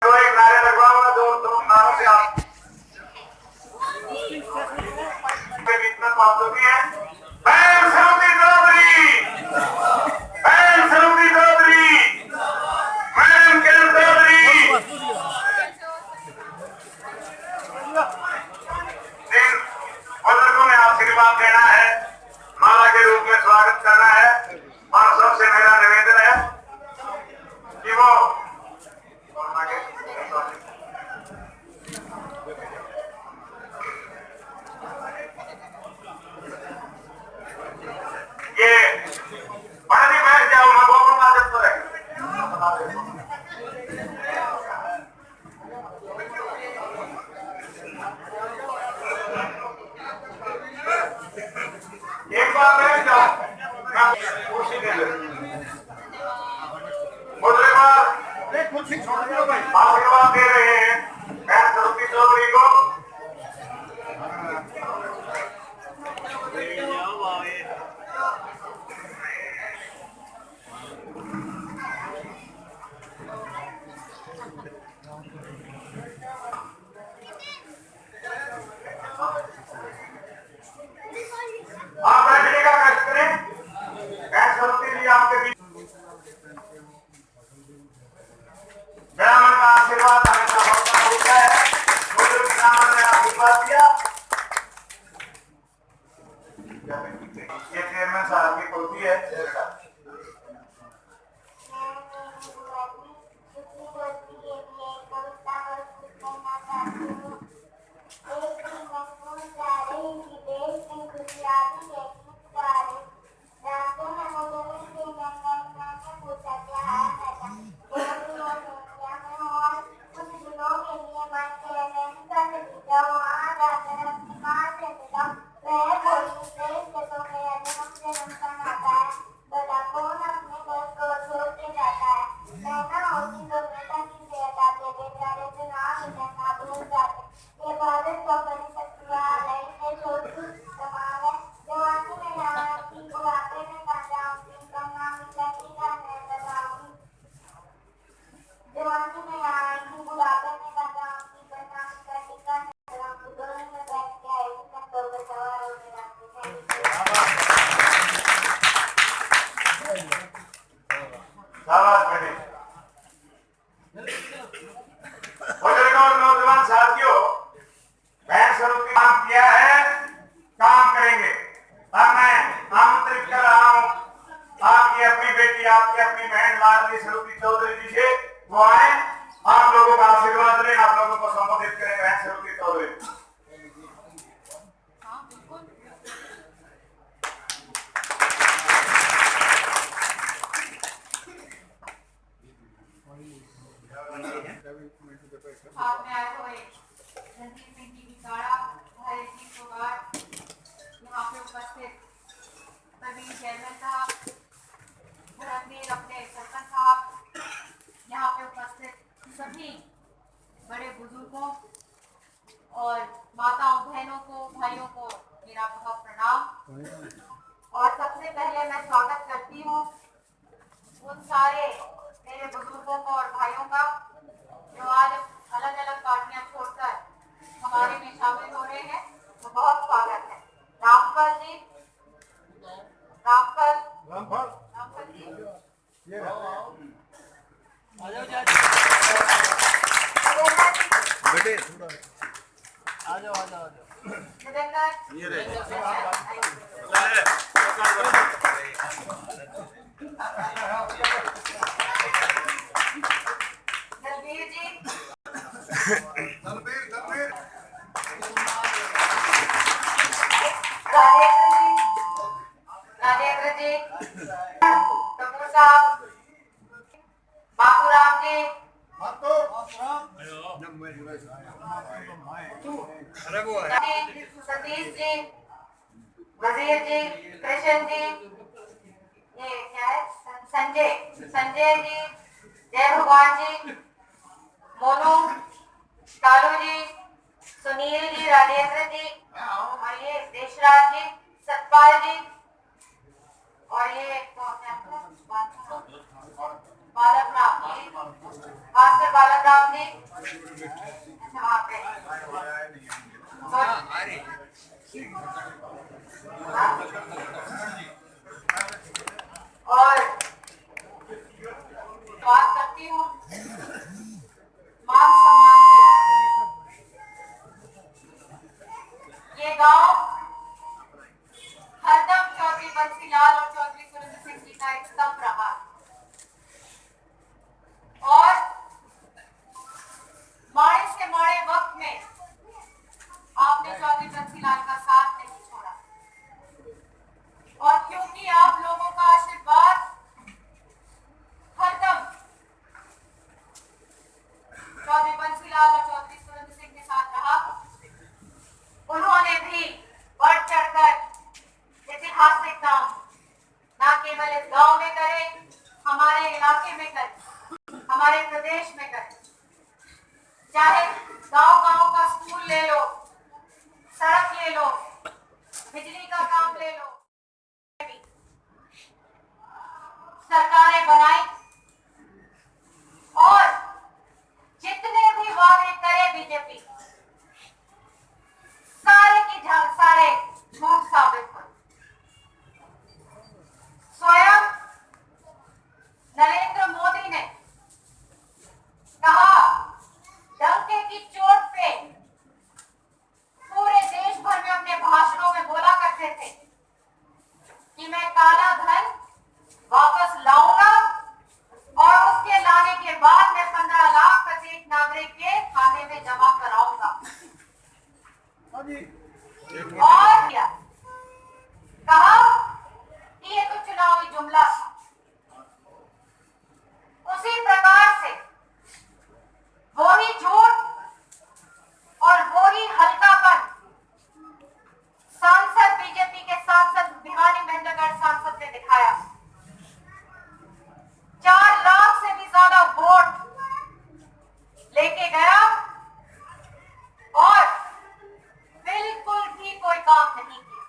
तो एक नारे लगवाऊंगा, दो नारों से आप के बीच में बात होती है। बैन सरूदी चौधरी, बैन सरूदी चौधरी, मैडम किरण चौधरी। इन बुजुर्गों ने आशीर्वाद देना है, माला के रूप में स्वागत करना है और सबसे मेरा निवेदन है कि वो ये बड़ा नहीं बैठ जाओ, मैं बोलूंगा जब तो रहे। एक बार बैठ जाओ, कुर्सी दे दो। आशीर्वाद दे रहे हैं बैन सरूदी चौधरी को। आप बैठने का कष्ट करें, बैन सरूदी जी आपके बीच। ब्राह्मण का आशीर्वाद हमेशा होता है। बुजुर्ग ब्राह्मण ने आशीर्वाद दिया। ये चेयरमैन साहब की पोती है। नौजवान साथियों, बैन सरूदी काम किया है, काम करेंगे। और मैं आमंत्रित कर रहा हूँ आपकी अपनी बेटी, आपकी अपनी बहन लाडली सरूदी चौधरी जी से, वो आए, आप लोगों का आशीर्वाद लें, आप लोगों को संबोधित करें। बैन सरूदी चौधरी हाथ में आए हुए रणजीत सिंह जी बिकाड़ा, हरीश सिंह सोगाट, यहाँ पे उपस्थित सभी चेयरमैन साहब, धर्मवीर अपने सरपंच साहब, यहाँ पे उपस्थित सभी बड़े बुजुर्गों और माताओं, बहनों को, भाइयों को मेरा बहुत प्रणाम। और सबसे पहले मैं स्वागत करती हूँ उन सारे मेरे बुजुर्गों को और भाइयों का जो आज अलग अलग पार्टियां छोड़कर हमारे में शामिल हो रहे हैं। तो बहुत स्वागत है। रामफल जी, रामफल जी, बेटे थोड़ा आ जाओ दलबीर जी, राजेंद्र जी, कपूर साहब, बापूराम जी, सतीश जी, वजीर जी, कृष्ण जी, ये क्या है, संजय जी, जय भगवान जी, मोनू, कालू जी, सुनील जी, राजेंद्र जी, और ये देशराज जी, सतपाल जी, और ये बालक राम मास्टर बालक राम जी अच्छा वहाँ पे और बात करती हूँ मान सम्मान की। ये गांव हरदम चौधरी बंसीलाल और चौधरी सुरेंद्र सिंह जी का एक स्तंभ रहा और माड़े से माड़े वक्त में आपने चौधरी बंसीलाल का साथ नहीं छोड़ा और क्योंकि आप लोगों का आशीर्वाद हरदम चौधरी बंसीलाल और चौधरी सुरेंद्र सिंह के साथ रहा, उन्होंने भी बढ़ चढ़कर ऐतिहासिक काम न केवल इस गांव में करे, हमारे इलाके में करे, हमारे प्रदेश में करे। चाहे गांव-गांव का स्कूल ले लो, सड़क ले लो, बिजली का काम ले लो, सरकारें बनाई और जितने भी वादे करे बीजेपी सारे की सारे झूठ साबित हुए। स्वयं नरेंद्र मोदी ने कहा, डंके की चोट पे पूरे देश भर में अपने भाषणों में बोला करते थे कि मैं काला धन वापस लाऊंगा और उसके लाने के बाद मैं 15 लाख प्रत्येक नागरिक के खाते में जमा कराऊंगा। और क्या कहा कि ये तो चुनावी जुमला था। उसी प्रकार से वही झूठ और वही हल्कापन सांसद बीजेपी के सांसद भिवानी महेंद्रगढ़ सांसद ने दिखाया। 4 लाख से भी ज्यादा वोट लेके गया और बिल्कुल भी कोई काम नहीं किया।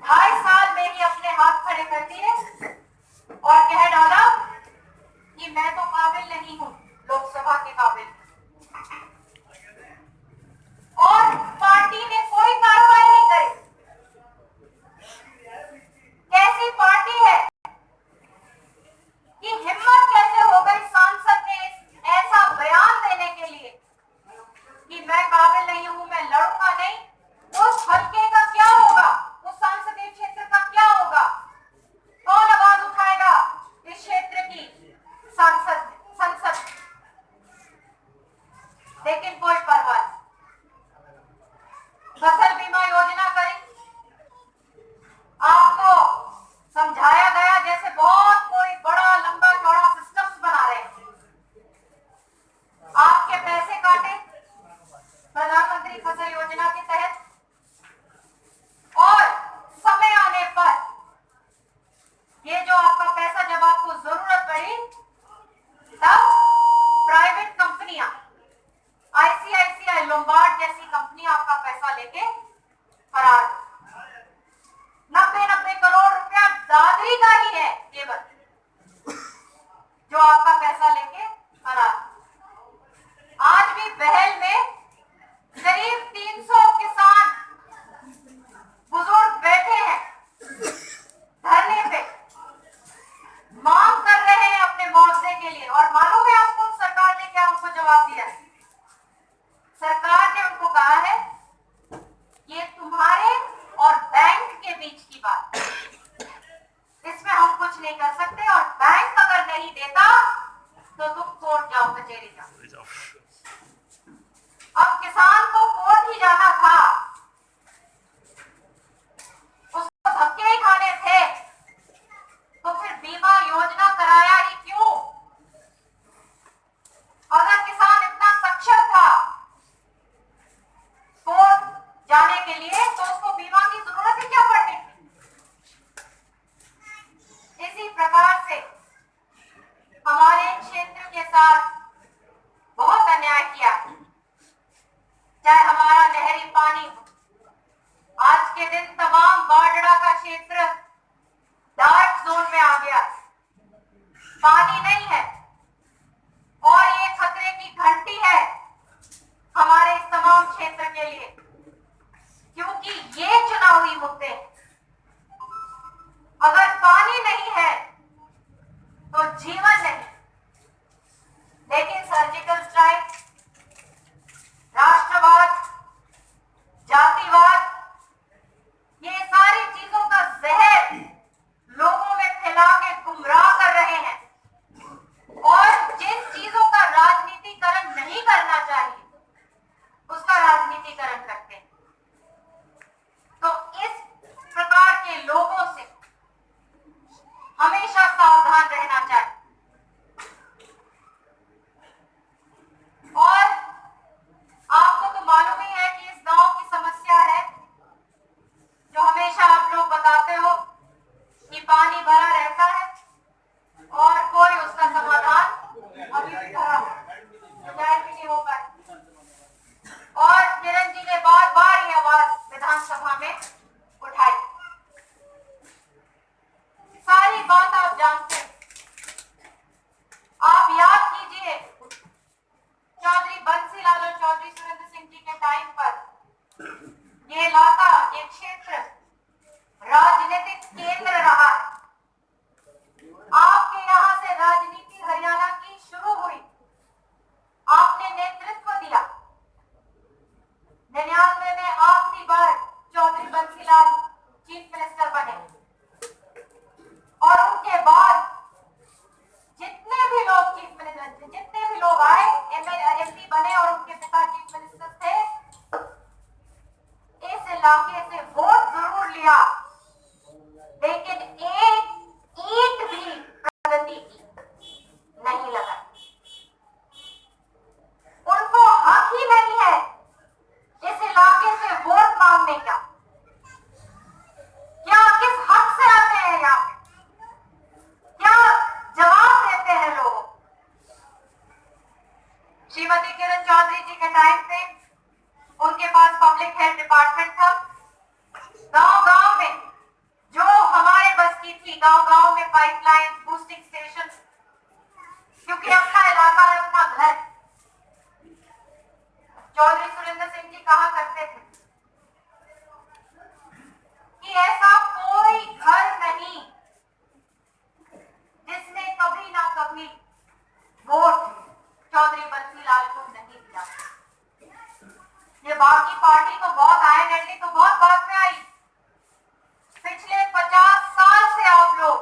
2.5 साल में ही अपने हाथ खड़े कर दिए और कह डाला कि मैं तो काबिल नहीं हूं लोकसभा के काबिल। और पार्टी ने कोई कार्रवाई नहीं करी। कैसी पार्टी है कि हिम्मत कैसे हो गई सांसद ने ऐसा बयान देने के लिए कि मैं काबिल नहीं हूं, मैं लड़ूंगा नहीं। उस हल्के का क्या होगा, उस संसदीय क्षेत्र का क्या होगा, कौन आवाज उठाएगा इस क्षेत्र की संसद। लेकिन कोई परवाह नहीं। फसल बीमा योजना करी, आपको समझाया गया जैसे बहुत कोई बड़ा लंबा चौड़ा सिस्टम बना रहे हैं। आपके पैसे काटे प्रधानमंत्री फसल योजना के तहत और समय आने पर ये जो आपका पैसा जब आपको जरूरत पड़ी तब प्राइवेट कंपनियां आईसीआईसीआई लोम्बार्ड जैसी कंपनियां आपका पैसा लेके फरार। 90 करोड़ रुपया दादरी का ही है केवल जो आपका पैसा लेके फरार। आज भी बहल में करीब 300 किसान बुजुर्ग बैठे हैं धरने पे, मांग कर रहे हैं अपने मुआवजे के लिए। और मालूम है आपको सरकार ने क्या उनको जवाब दिया? सरकार ने उनको कहा है ये तुम्हारे और बैंक के बीच की बात, इसमें हम कुछ नहीं कर सकते और बैंक अगर नहीं देता तो तुम कोर्ट जाओ, कचहरी जाओ। अब किसान को कोर्ट ही जाना था, उसको धक्के ही खाने थे, तो फिर बीमा योजना कराया ही क्यों? अगर किसान इतना सक्षम था कोर्ट जाने के लिए तो उसको बीमा की जरूरत ही क्या पड़ती थी? इसी प्रकार से हमारे क्षेत्र के साथ बहुत अन्याय किया। चाहे हमारा नहरी पानी, आज के दिन तमाम बाढ़ड़ा का क्षेत्र डार्क जोन में आ गया। पानी नहीं है और ये खतरे की घंटी है हमारे इस तमाम क्षेत्र के लिए, क्योंकि ये चुनावी मुद्दे, अगर पानी नहीं है तो जीवन नहीं। लेकिन सर्जिकल स्ट्राइक, राष्ट्रवाद, जातिवाद, ये सारी चीजों का जहर लोगों में फैला के गुमराह कर रहे हैं और जिन चीजों का राजनीतिकरण नहीं करना चाहिए उसका राजनीतिकरण करते हैं। तो इस प्रकार के लोगों से हमेशा सावधान रहना चाहिए। और आपको तो मालूम ही है कि इस गांव की समस्या है जो हमेशा आप लोग बताते हो कि पानी भरा रहता है और कोई उसका समाधान अभी भी खड़ा पंचायत भी नहीं हो पाए। और किरण जी ने बार बार ये आवाज विधानसभा में उठाई। सारी बात आप जानते हैं। आप याद कीजिए चौधरी बंसीलाल और चौधरी सुरेंद्र सिंह जी के टाइम पर ये इलाका, ये क्षेत्र राजनीतिक केंद्र रहा है। आपके यहाँ से राजनीति हरियाणा की शुरू हुई, आपने नेतृत्व दिया। 99 में आखिरी बार चौधरी बंसीलाल चीफ मिनिस्टर बने और उनके बाद जितने भी लोग चीफ मिनिस्टर, जितने भी लोग आए, एमपी बने और उनके पिता चीफ मिनिस्टर थे, इस इलाके से वोट जरूर लिया लेकिन एक ईंट भी प्रगति की नहीं लगा। उनको हक ही नहीं है इस इलाके से वोट मांगने का। क्या किस हक से आते हैं यहाँ पे? क्या जवाब देते हैं लोगों? श्रीमती किरण चौधरी जी के टाइम पे उनके पास पब्लिक हेल्थ डिपार्टमेंट था। गांव गांव में जो हमारे बस की थी, गांव गांव में पाइपलाइन, बूस्टिंग स्टेशन, क्योंकि अपना इलाका है, अपना घर। चौधरी सुरेंद्र सिंह जी कहा करते थे कि ऐसा कोई घर नहीं जिसने कभी ना कभी वोट चौधरी बंसीलाल को नहीं दिया। ये बाकी पार्टी तो बहुत आए, दिल्ली तो बहुत बाद में आई। पिछले 50 साल से आप लोग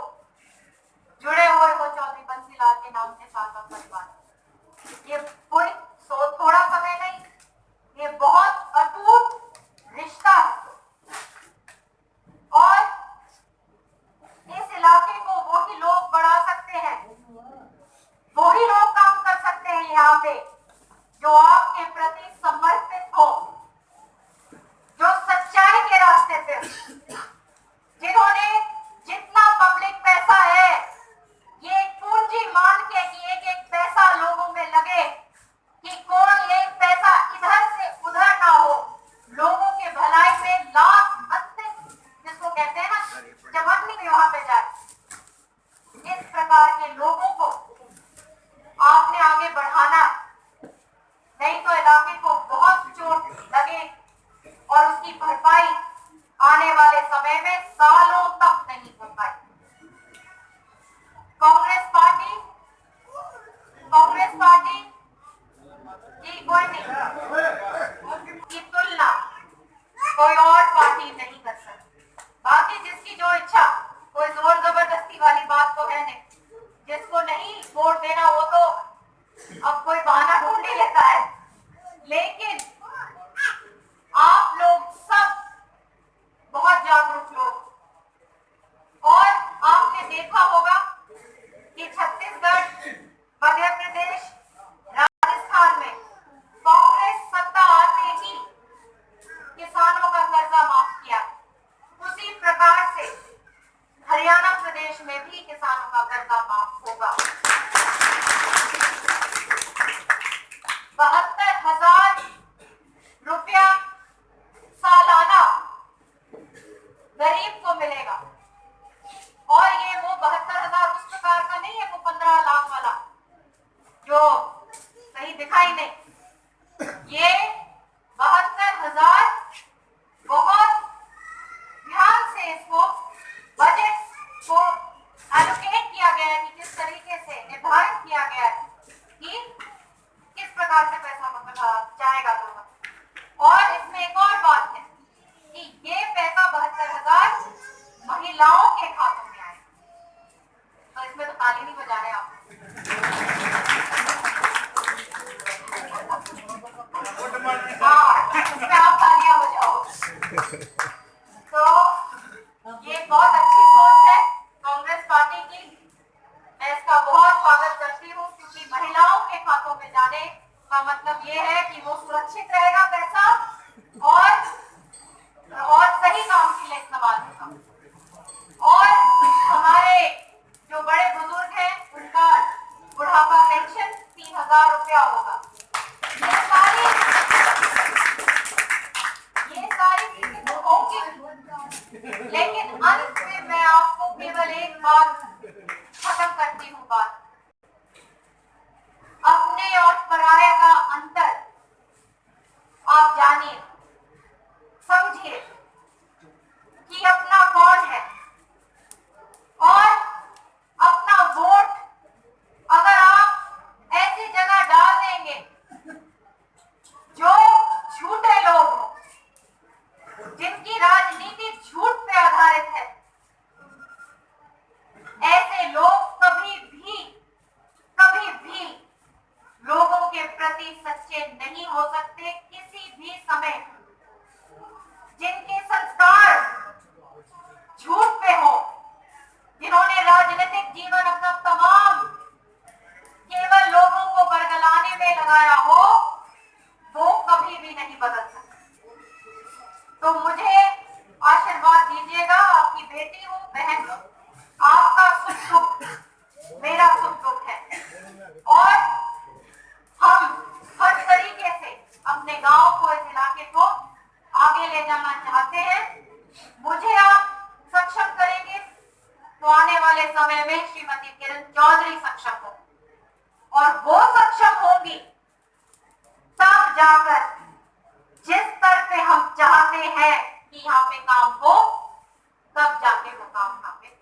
जुड़े हुए हो चौधरी बंसीलाल के नाम के साथ और परिवार। ये कोई थोड़ा समय नहीं, ये बहुत अटूट रिश्ता है और इस इलाके को वही लोग बढ़ा सकते हैं, वही लोग काम कर सकते हैं यहाँ पे जो आपके प्रति समर्पित हो। दिखाई नहीं। ये 72,000 बहुत ध्यान से इसको बजट को एलोकेट किया गया है कि किस तरीके से निर्धारित किया गया है कि किस प्रकार से पैसा जाएगा दोनों। और इसमें एक और बात है कि ये पैसा 72,000 महिलाओं के खातों में आए। तो इसमें तो ताली नहीं बजा रहे आप। हाँ, इसमें आप तालियां बजाओ। तो ये बहुत अच्छी सोच है कांग्रेस पार्टी की। मैं इसका बहुत स्वागत करती हूँ क्योंकि महिलाओं के खातों में जाने का मतलब ये है कि वो सुरक्षित रहेगा पैसा और सही काम के लिए इस्तेमाल होगा। और हमारे जो बड़े बुजुर्ग हैं उनका बुढ़ापा पेंशन 3,000 रुपया होगा। ये सारी चीजें तो होंगी, लेकिन अंत में मैं आपको केवल एक बात खत्म करती हूँ बात। अपने और पराये का अंतर आप जानिए, समझिए कि अपना कौन है और अपना वोट अगर आप ऐसी जगह डाल देंगे जो झूठे लोग हों, जिनकी राजनीति झूठ पे आधारित है, ऐसे लोग कभी भी लोगों के प्रति सच्चे नहीं हो सकते किसी भी समय। जिनके संस्कार झूठ पे हो, जिन्होंने राजनीतिक जीवन अपना तमाम केवल लोगों को बरगलाने में लगाया हो, वो कभी भी नहीं बदल सकते। तो मुझे आशीर्वाद दीजिएगा, आपकी बेटी हूँ, बहन हूँ, आपका सुख दुख मेरा सुख दुख है और हम हर तरीके से अपने गांव को, इस इलाके को आगे ले जाना चाहते हैं। मुझे आप सक्षम करेंगे तो आने वाले समय में श्रीमती किरण चौधरी सक्षम हो, और वो सक्षम होंगी तब जाकर जिस स्तर पे हम चाहते हैं कि यहाँ पे काम हो, तब जाके वो काम यहाँ पे हो।